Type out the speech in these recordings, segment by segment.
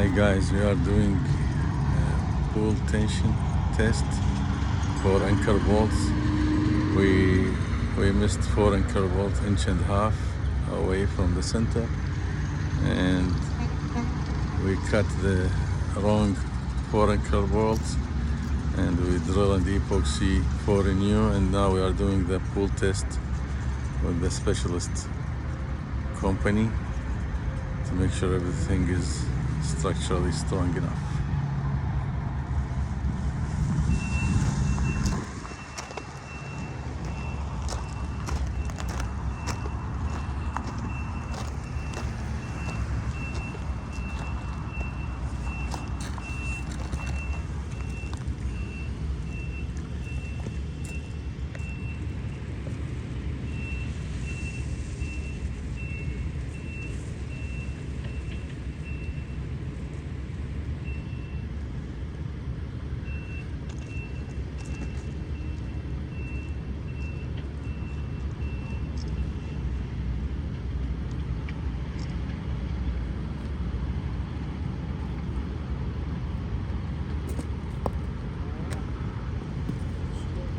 Hi guys, we are doing pool tension test for anchor bolts. We missed 4 anchor bolts, 1.5 inch away from the center, and we cut the wrong 4 anchor bolts, and we drill in the epoxy 4 new, and now we are doing the pool test with the specialist company to make sure everything is structurally strong enough.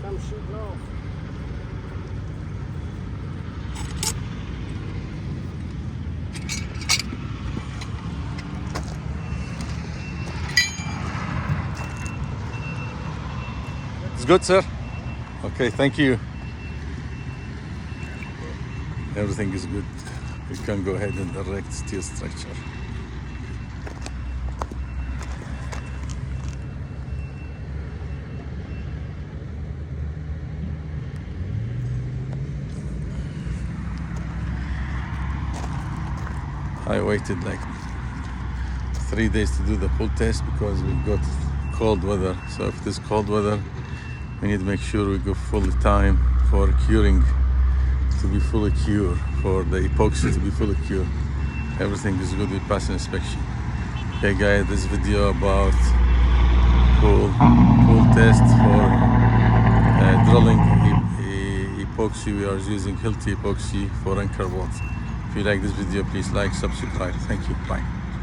Come shooting off. It's good, sir. Okay, thank you. Everything is good. We can go ahead and erect steel structure. I waited like 3 days to do the pool test because we got cold weather. So if it is cold weather, we need to make sure we go full time for curing to be fully cured, for the epoxy to be fully cured. Everything is good, we pass inspection. Okay guys, this video about pool test for drilling epoxy. We are using Hilti Epoxy for anchor bolts. If you like this video, please like, subscribe. Thank you. Bye.